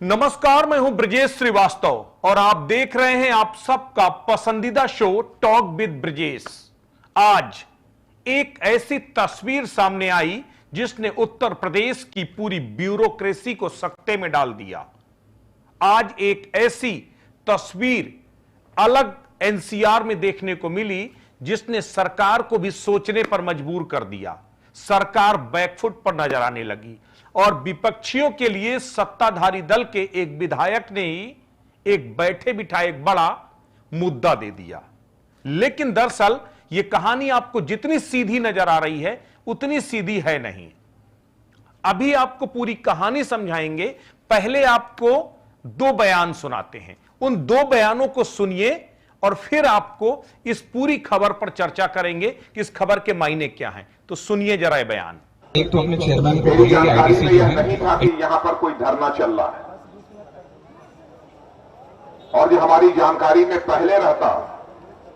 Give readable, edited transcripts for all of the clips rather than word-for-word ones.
नमस्कार, मैं हूं ब्रजेश श्रीवास्तव और आप देख रहे हैं आप सबका पसंदीदा शो टॉक विद ब्रजेश। आज एक ऐसी तस्वीर सामने आई जिसने उत्तर प्रदेश की पूरी ब्यूरोक्रेसी को सकते में डाल दिया। आज एक ऐसी तस्वीर अलग एनसीआर में देखने को मिली जिसने सरकार को भी सोचने पर मजबूर कर दिया। सरकार बैकफुट पर नजर आने लगी और विपक्षियों के लिए सत्ताधारी दल के एक विधायक ने ही एक बैठे बिठाए एक बड़ा मुद्दा दे दिया। लेकिन दरअसल यह कहानी आपको जितनी सीधी नजर आ रही है उतनी सीधी है नहीं। अभी आपको पूरी कहानी समझाएंगे, पहले आपको दो बयान सुनाते हैं। उन दो बयानों को सुनिए और फिर आपको इस पूरी खबर पर चर्चा करेंगे कि इस खबर के मायने क्या हैं। तो सुनिए जरा ये बयान। एक तो अपने चेयरमैन को बोलिए कि आईडीसी जो है नहीं था कि यहां पर कोई धरना चल रहा है, और जो हमारी जानकारी में पहले रहता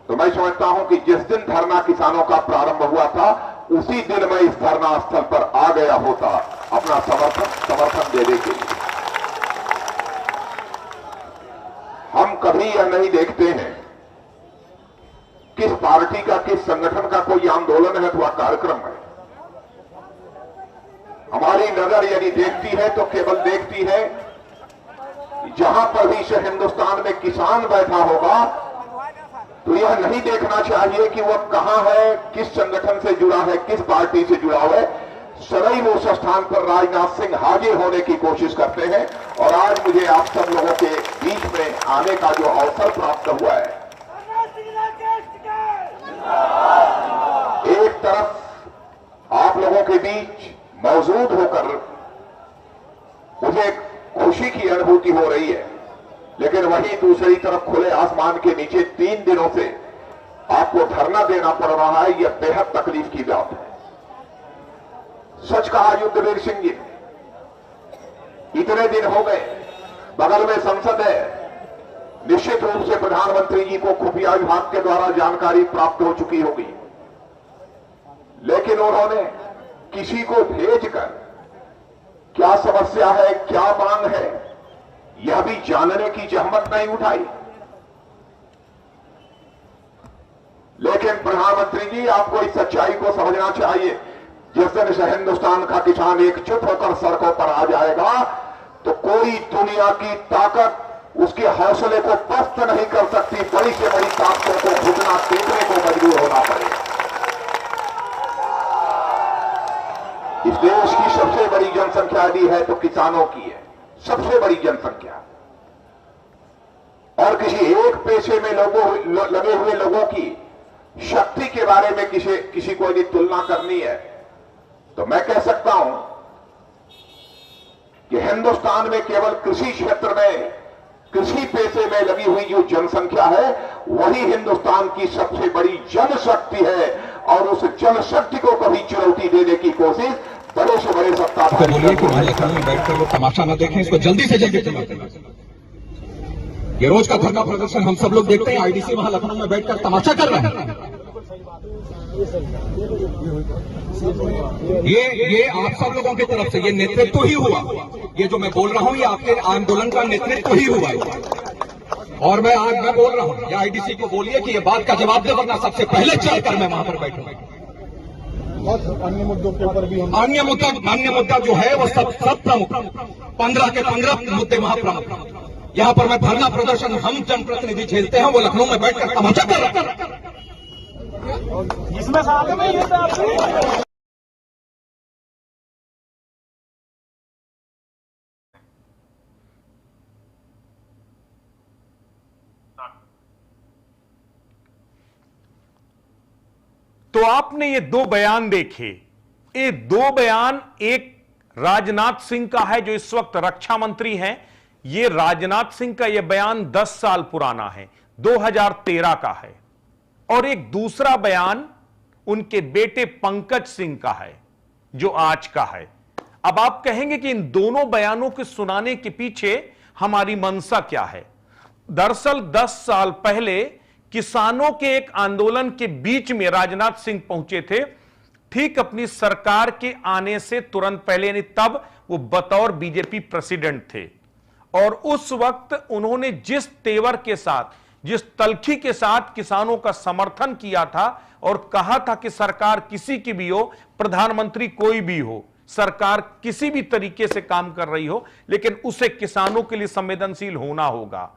तो मैं समझता हूं कि जिस दिन धरना किसानों का प्रारंभ हुआ था उसी दिन मैं इस धरना स्थल पर आ गया होता अपना समर्थन देने के लिए। हम कभी यह नहीं देखते हैं किस पार्टी का, किस संगठन का कोई आंदोलन है अथवा कार्यक्रम है। हमारी नजर यदि देखती है तो केवल देखती है जहां पर भी से हिंदुस्तान में किसान बैठा होगा तो यह नहीं देखना चाहिए कि वह कहां है, किस संगठन से जुड़ा है, किस पार्टी से जुड़ा है। सदैव उस स्थान पर राजनाथ सिंह हाजिर होने की कोशिश करते हैं और आज मुझे आप सब लोगों के बीच में आने का जो अवसर प्राप्त हुआ है, एक तरफ आप लोगों के बीच मौजूद होकर मुझे खुशी की अनुभूति हो रही है, लेकिन वहीं दूसरी तरफ खुले आसमान के नीचे 3 दिनों से आपको धरना देना पड़ रहा है। यह बेहद तकलीफ की बात है। सच कहा युद्धवीर सिंह जी, इतने दिन हो गए, बगल में संसद है, निश्चित रूप से प्रधानमंत्री जी को खुफिया विभाग के द्वारा जानकारी प्राप्त हो चुकी होगी, लेकिन उन्होंने किसी को भेजकर क्या समस्या है, क्या मांग है, यह भी जानने की जहमत नहीं उठाई। लेकिन प्रधानमंत्री जी, आपको इस सच्चाई को समझना चाहिए, जिस दिन से हिंदुस्तान का किसान एकजुट होकर सड़कों पर आ जाएगा तो कोई दुनिया की ताकत उसके हौसले को पस्त नहीं कर सकती। बड़ी से बड़ी ताकतों को घुटना टेकने को मजबूर होना पड़ेगा। इस देश की सबसे बड़ी जनसंख्या यदि है तो किसानों की है, सबसे बड़ी जनसंख्या। और किसी एक पेशे में लगे हुए लोगों की शक्ति के बारे में किसी को यदि तुलना करनी है तो मैं कह सकता हूं कि हिंदुस्तान में केवल कृषि क्षेत्र में, कृषि पेशे में लगी हुई जो जनसंख्या है वही हिंदुस्तान की सबसे बड़ी जनशक्ति है। और उस जनशक्ति को कभी चुनौती देने की कोशिश बड़े से बड़े सत्ताधारी बोलिए कि वहां लखनऊ में बैठकर वो तमाशा न देखें, इसको जल्दी से जल्दी ये रोज का धरना प्रदर्शन हम सब लोग देखते हैं। आईडीसी वहां लखनऊ में बैठकर तमाशा कर रहे हैं। ये आप सब लोगों की तरफ से ये नेतृत्व ही हुआ। ये जो मैं बोल रहा हूं ये आपके आंदोलन का नेतृत्व ही हुआ है। और मैं बोल रहा हूं, ये आईडीसी को बोलिए कि ये बात का जवाब दे, वरना सबसे पहले चलकर मैं वहां पर बैठूंगा। अन्य मुद्दों के ऊपर भी अन्य मुद्दा जो है वो सब प्रमुख 15 के 15 मुद्दे वहां प्रमुख। यहां पर मैं धरना प्रदर्शन हम जनप्रतिनिधि झेलते हैं, वो लखनऊ में बैठकर तमाचा कर रहा है। इसमें साथ में ये तो आपने ये दो बयान देखे। ये दो बयान, एक राजनाथ सिंह का है जो इस वक्त रक्षा मंत्री हैं। ये राजनाथ सिंह का यह बयान 10 साल पुराना है, 2013 का है। और एक दूसरा बयान उनके बेटे पंकज सिंह का है जो आज का है। अब आप कहेंगे कि इन दोनों बयानों के सुनाने के पीछे हमारी मंशा क्या है। दरअसल 10 साल पहले किसानों के एक आंदोलन के बीच में राजनाथ सिंह पहुंचे थे, ठीक अपनी सरकार के आने से तुरंत पहले, यानी तब वो बतौर बीजेपी प्रेसिडेंट थे। और उस वक्त उन्होंने जिस तेवर के साथ, जिस तलखी के साथ किसानों का समर्थन किया था और कहा था कि सरकार किसी की भी हो, प्रधानमंत्री कोई भी हो, सरकार किसी भी तरीके से काम कर रही हो, लेकिन उसे किसानों के लिए संवेदनशील होना होगा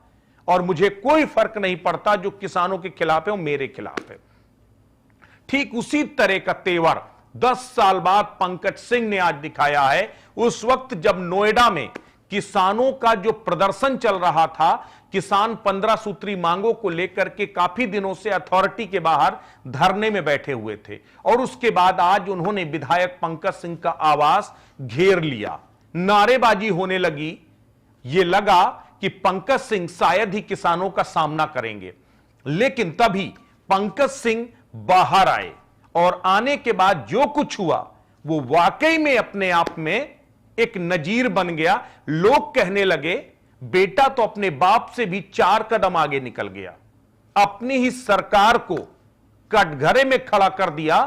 और मुझे कोई फर्क नहीं पड़ता जो किसानों के खिलाफ है वो मेरे खिलाफ है। ठीक उसी तरह का तेवर 10 साल बाद पंकज सिंह ने आज दिखाया है। उस वक्त जब नोएडा में किसानों का जो प्रदर्शन चल रहा था, किसान 15 सूत्री मांगों को लेकर के काफी दिनों से अथॉरिटी के बाहर धरने में बैठे हुए थे और उसके बाद आज उन्होंने विधायक पंकज सिंह का आवास घेर लिया, नारेबाजी होने लगी। यह लगा कि पंकज सिंह शायद ही किसानों का सामना करेंगे, लेकिन तभी पंकज सिंह बाहर आए और आने के बाद जो कुछ हुआ वो वाकई में अपने आप में एक नजीर बन गया। लोग कहने लगे बेटा तो अपने बाप से भी 4 कदम आगे निकल गया, अपनी ही सरकार को कटघरे में खड़ा कर दिया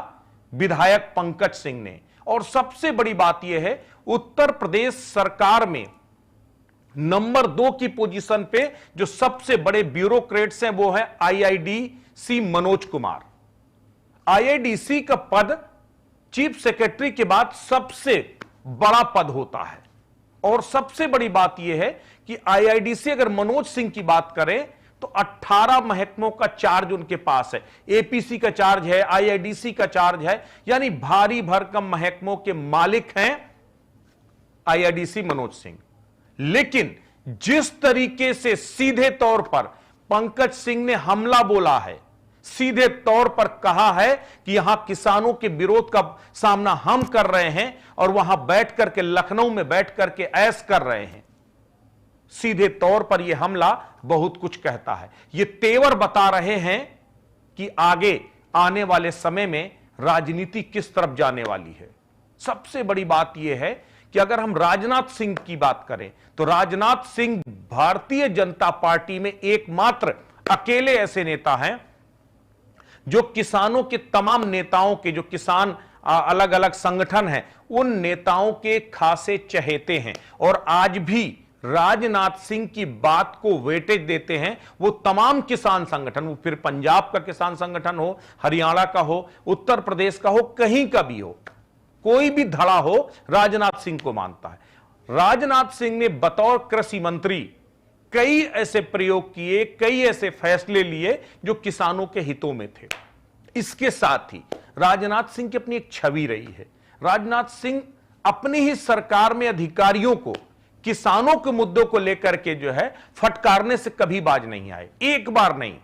विधायक पंकज सिंह ने। और सबसे बड़ी बात यह है, उत्तर प्रदेश सरकार में नंबर 2 की पोजीशन पे जो सबसे बड़े ब्यूरोक्रेट्स हैं वो है आईआईडीसी मनोज कुमार। आईआईडीसी का पद चीफ सेक्रेटरी के बाद सबसे बड़ा पद होता है और सबसे बड़ी बात यह है कि आईआईडीसी अगर मनोज सिंह की बात करें तो 18 महकमों का चार्ज उनके पास है। एपीसी का चार्ज है, आईआईडीसी का चार्ज है, यानी भारी भरकम महकमों के मालिक हैं आईआईडीसी मनोज सिंह। लेकिन जिस तरीके से सीधे तौर पर पंकज सिंह ने हमला बोला है, सीधे तौर पर कहा है कि यहां किसानों के विरोध का सामना हम कर रहे हैं और वहां बैठ करके, लखनऊ में बैठ करके ऐश कर रहे हैं, सीधे तौर पर यह हमला बहुत कुछ कहता है। यह तेवर बता रहे हैं कि आगे आने वाले समय में राजनीति किस तरफ जाने वाली है। सबसे बड़ी बात यह है कि अगर हम राजनाथ सिंह की बात करें तो राजनाथ सिंह भारतीय जनता पार्टी में एकमात्र अकेले ऐसे नेता हैं जो किसानों के तमाम नेताओं के, जो किसान अलग अलग संगठन हैं, उन नेताओं के खासे चहेते हैं और आज भी राजनाथ सिंह की बात को वेटेज देते हैं। वो तमाम किसान संगठन, वो फिर पंजाब का किसान संगठन हो, हरियाणा का हो, उत्तर प्रदेश का हो, कहीं का भी हो, कोई भी धड़ा हो, राजनाथ सिंह को मानता है। राजनाथ सिंह ने बतौर कृषि मंत्री कई ऐसे प्रयोग किए, कई ऐसे फैसले लिए जो किसानों के हितों में थे। इसके साथ ही राजनाथ सिंह की अपनी एक छवि रही है। राजनाथ सिंह अपनी ही सरकार में अधिकारियों को किसानों के मुद्दों को लेकर के जो है फटकारने से कभी बाज नहीं आए। एक बार नहीं,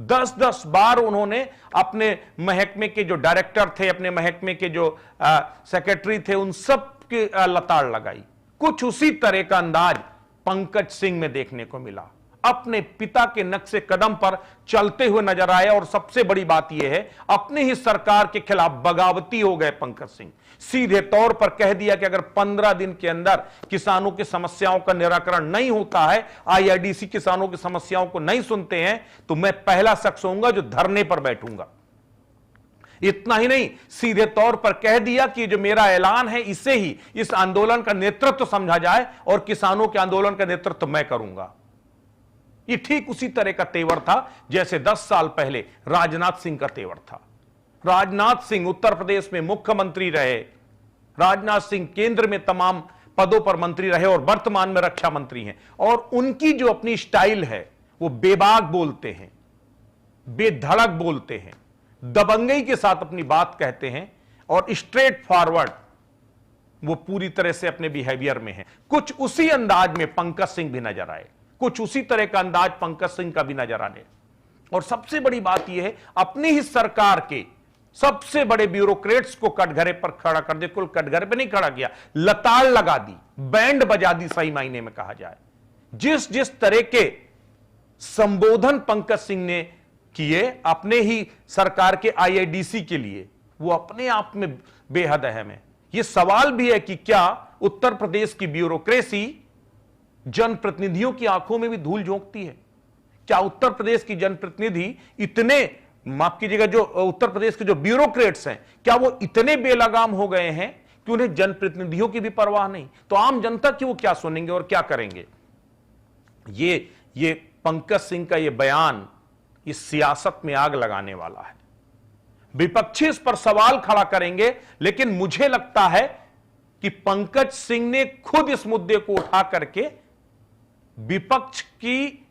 10-10 बार उन्होंने अपने महकमे के जो डायरेक्टर थे, अपने महकमे के जो सेक्रेटरी थे, उन सब की लताड़ लगाई। कुछ उसी तरह का अंदाज पंकज सिंह में देखने को मिला। अपने पिता के नक्शे कदम पर चलते हुए नजर आए और सबसे बड़ी बात यह है, अपने ही सरकार के खिलाफ बगावती हो गए पंकज सिंह। सीधे तौर पर कह दिया कि अगर 15 दिन के अंदर किसानों की समस्याओं का निराकरण नहीं होता है, आईआईडीसी किसानों की समस्याओं को नहीं सुनते हैं, तो मैं पहला शख्स होऊंगा जो धरने पर बैठूंगा। इतना ही नहीं, सीधे तौर पर कह दिया कि जो मेरा ऐलान है इसे ही इस आंदोलन का नेतृत्व समझा जाए और किसानों के आंदोलन का नेतृत्व मैं करूंगा। ये ठीक उसी तरह का तेवर था जैसे 10 साल पहले राजनाथ सिंह का तेवर था। राजनाथ सिंह उत्तर प्रदेश में मुख्यमंत्री रहे, राजनाथ सिंह केंद्र में तमाम पदों पर मंत्री रहे और वर्तमान में रक्षा मंत्री हैं। और उनकी जो अपनी स्टाइल है, वो बेबाक बोलते हैं, बेधड़क बोलते हैं, दबंगई के साथ अपनी बात कहते हैं और स्ट्रेट फॉरवर्ड वो पूरी तरह से अपने बिहेवियर में है। कुछ उसी अंदाज में पंकज सिंह भी नजर आए, कुछ उसी तरह का अंदाज पंकज सिंह का भी नजर आने। और सबसे बड़ी बात यह है, अपनी ही सरकार के सबसे बड़े ब्यूरोक्रेट्स को कटघरे पर खड़ा कर दिया। कुल कटघरे पर नहीं खड़ा किया, लताड़ लगा दी, बैंड बजा दी, सही मायने में कहा जाए। जिस जिस तरह के संबोधन पंकज सिंह ने किए अपने ही सरकार के आईआईडीसी के लिए, वो अपने आप में बेहद अहम है। यह सवाल भी है कि क्या उत्तर प्रदेश की ब्यूरोक्रेसी जनप्रतिनिधियों की आंखों में भी धूल झोंकती है? क्या उत्तर प्रदेश की जनप्रतिनिधि इतने, माफ कीजिएगा, जो उत्तर प्रदेश के जो ब्यूरोक्रेट्स हैं, क्या वो इतने बेलगाम हो गए हैं कि उन्हें जनप्रतिनिधियों की भी परवाह नहीं? तो आम जनता की वो क्या सुनेंगे और क्या करेंगे? ये पंकज सिंह का ये बयान इस सियासत में आग लगाने वाला है। विपक्षी इस पर सवाल खड़ा करेंगे, लेकिन मुझे लगता है कि पंकज सिंह ने खुद इस मुद्दे को उठा करके विपक्ष की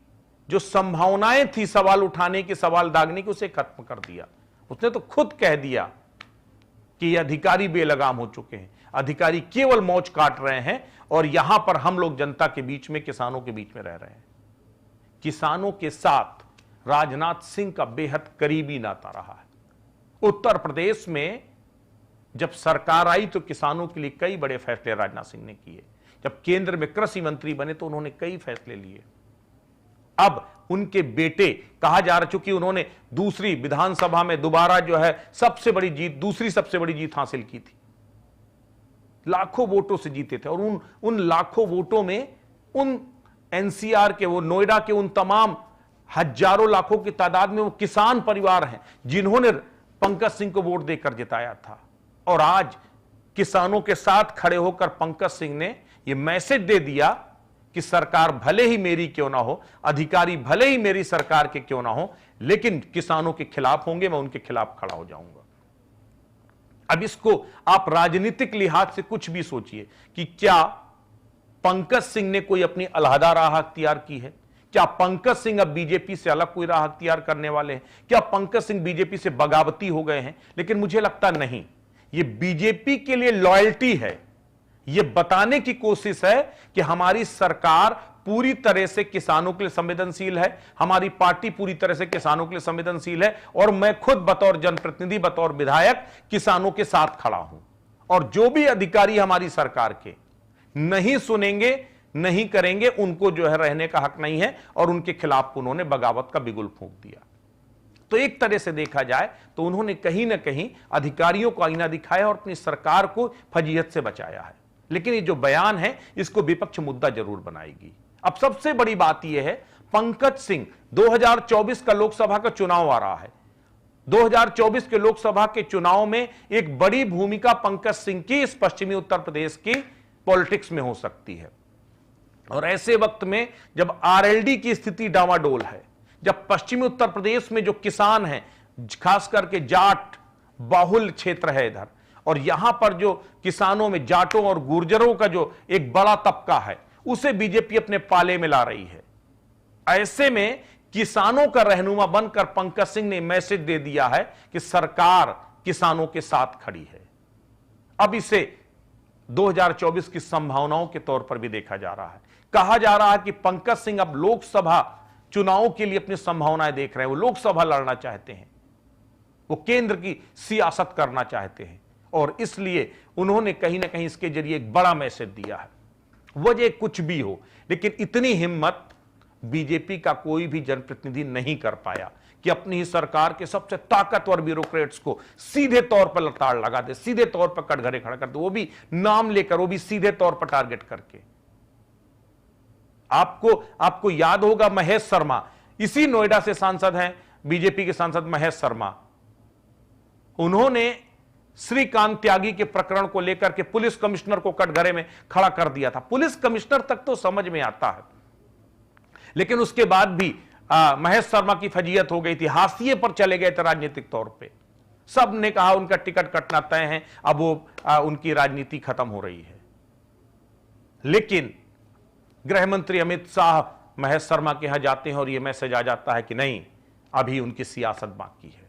जो संभावनाएं थी सवाल उठाने की, सवाल दागने की, उसे खत्म कर दिया। उसने तो खुद कह दिया कि ये अधिकारी बेलगाम हो चुके हैं, अधिकारी केवल मौज काट रहे हैं और यहां पर हम लोग जनता के बीच में, किसानों के बीच में रह रहे हैं। किसानों के साथ राजनाथ सिंह का बेहद करीबी नाता रहा है। उत्तर प्रदेश में जब सरकार आई तो किसानों के लिए कई बड़े फैसले राजनाथ सिंह ने किए। जब केंद्र में कृषि मंत्री बने तो उन्होंने कई फैसले लिए। अब उनके बेटे, कहा जा रहा, चूंकि उन्होंने दूसरी विधानसभा में दोबारा जो है सबसे बड़ी जीत, दूसरी सबसे बड़ी जीत हासिल की थी, लाखों वोटों से जीते थे। और उन लाखों वोटों में उन एनसीआर के, वो नोएडा के उन तमाम हजारों लाखों की तादाद में वो किसान परिवार हैं जिन्होंने पंकज सिंह को वोट देकर जिताया था। और आज किसानों के साथ खड़े होकर पंकज सिंह ने यह मैसेज दे दिया कि सरकार भले ही मेरी क्यों ना हो, अधिकारी भले ही मेरी सरकार के क्यों ना हो, लेकिन किसानों के खिलाफ होंगे, मैं उनके खिलाफ खड़ा हो जाऊंगा। अब इसको आप राजनीतिक लिहाज से कुछ भी सोचिए कि क्या पंकज सिंह ने कोई अपनी अलहदा राह अख्तियार की है? क्या पंकज सिंह अब बीजेपी से अलग कोई राह अख्तियार करने वाले हैं? क्या पंकज सिंह बीजेपी से बगावती हो गए हैं? लेकिन मुझे लगता नहीं, यह बीजेपी के लिए लॉयल्टी है। यह बताने की कोशिश है कि हमारी सरकार पूरी तरह से किसानों के लिए संवेदनशील है, हमारी पार्टी पूरी तरह से किसानों के लिए संवेदनशील है, और मैं खुद बतौर जनप्रतिनिधि, बतौर विधायक किसानों के साथ खड़ा हूं। और जो भी अधिकारी हमारी सरकार के नहीं सुनेंगे, नहीं करेंगे, उनको जो है रहने का हक नहीं है, और उनके खिलाफ उन्होंने बगावत का बिगुल फूंक दिया। तो एक तरह से देखा जाए तो उन्होंने कहीं ना कहीं अधिकारियों को आईना दिखाया और अपनी सरकार को फजीहत से बचाया है। लेकिन ये जो बयान है इसको विपक्ष मुद्दा जरूर बनाएगी। अब सबसे बड़ी बात यह है, पंकज सिंह, 2024 का लोकसभा का चुनाव आ रहा है। 2024 के लोकसभा के चुनाव में एक बड़ी भूमिका पंकज सिंह की इस पश्चिमी उत्तर प्रदेश की पॉलिटिक्स में हो सकती है। और ऐसे वक्त में जब आरएलडी की स्थिति डावाडोल है, जब पश्चिमी उत्तर प्रदेश में जो किसान हैं, खास करके जाट बाहुल क्षेत्र है इधर, और यहां पर जो किसानों में जाटों और गुर्जरों का जो एक बड़ा तबका है, उसे बीजेपी अपने पाले में ला रही है। ऐसे में किसानों का रहनुमा बनकर पंकज सिंह ने मैसेज दे दिया है कि सरकार किसानों के साथ खड़ी है। अब इसे 2024 की संभावनाओं के तौर पर भी देखा जा रहा है। कहा जा रहा है कि पंकज सिंह अब लोकसभा चुनावों के लिए अपनी संभावनाएं देख रहे हैं। वो लोकसभा लड़ना चाहते हैं, वो केंद्र की सियासत करना चाहते हैं, और इसलिए उन्होंने कहीं ना कहीं इसके जरिए एक बड़ा मैसेज दिया है। वजह कुछ भी हो, लेकिन इतनी हिम्मत बीजेपी का कोई भी जनप्रतिनिधि नहीं कर पाया कि अपनी ही सरकार के सबसे ताकतवर ब्यूरोक्रेट्स को सीधे तौर पर लताड़ लगा दे, सीधे तौर पर कटघरे खड़ा कर दे, वो भी नाम लेकर, वो भी सीधे तौर पर टारगेट करके। आपको याद होगा, महेश शर्मा, इसी नोएडा से सांसद हैं, बीजेपी के सांसद महेश शर्मा, उन्होंने श्रीकांत त्यागी के प्रकरण को लेकर के पुलिस कमिश्नर को कटघरे में खड़ा कर दिया था। पुलिस कमिश्नर तक तो समझ में आता है, लेकिन उसके बाद भी महेश शर्मा की फजीयत हो गई थी, हाशिए पर चले गए थे राजनीतिक तौर पे। सब ने कहा उनका टिकट कटना तय है, अब वो उनकी राजनीति खत्म हो रही है। लेकिन गृह मंत्री अमित शाह महेश शर्मा के यहां जाते हैं और यह मैसेज आ जाता है कि नहीं, अभी उनकी सियासत बाकी है।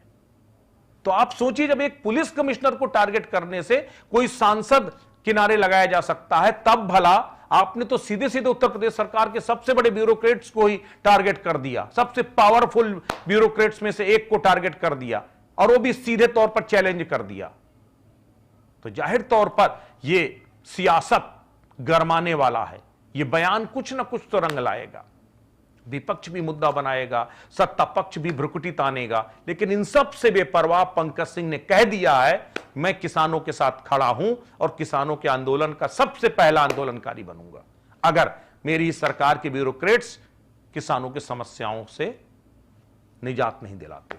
तो आप सोचिए, जब एक पुलिस कमिश्नर को टारगेट करने से कोई सांसद किनारे लगाया जा सकता है, तब भला आपने तो सीधे सीधे उत्तर प्रदेश सरकार के सबसे बड़े ब्यूरोक्रेट्स को ही टारगेट कर दिया, सबसे पावरफुल ब्यूरोक्रेट्स में से एक को टारगेट कर दिया, और वो भी सीधे तौर पर चैलेंज कर दिया। तो जाहिर तौर पर यह सियासत गरमाने वाला है। यह बयान कुछ ना कुछ तो रंग लाएगा, विपक्ष भी मुद्दा बनाएगा, सत्ता पक्ष भी भ्रुकुटी तानेगा, लेकिन इन सब से बेपरवाह पंकज सिंह ने कह दिया है, मैं किसानों के साथ खड़ा हूं और किसानों के आंदोलन का सबसे पहला आंदोलनकारी बनूंगा अगर मेरी सरकार के ब्यूरोक्रेट्स किसानों की समस्याओं से निजात नहीं दिलाते।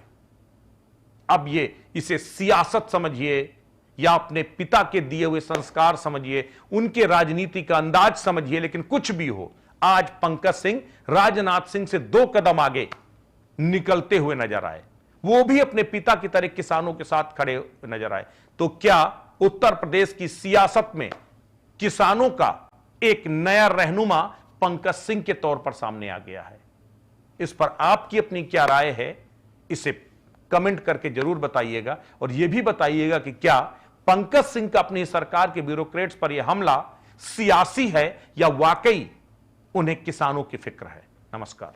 अब ये इसे सियासत समझिए या अपने पिता के दिए हुए संस्कार समझिए, उनके राजनीति का अंदाज समझिए, लेकिन कुछ भी हो, आज पंकज सिंह राजनाथ सिंह से 2 कदम आगे निकलते हुए नजर आए, वो भी अपने पिता की तरह किसानों के साथ खड़े हुए नजर आए। तो क्या उत्तर प्रदेश की सियासत में किसानों का एक नया रहनुमा पंकज सिंह के तौर पर सामने आ गया है? इस पर आपकी अपनी क्या राय है, इसे कमेंट करके जरूर बताइएगा। और यह भी बताइएगा कि क्या पंकज सिंह का अपनी सरकार के ब्यूरोक्रेट्स पर यह हमला सियासी है या वाकई उन्हें किसानों की फिक्र है। नमस्कार।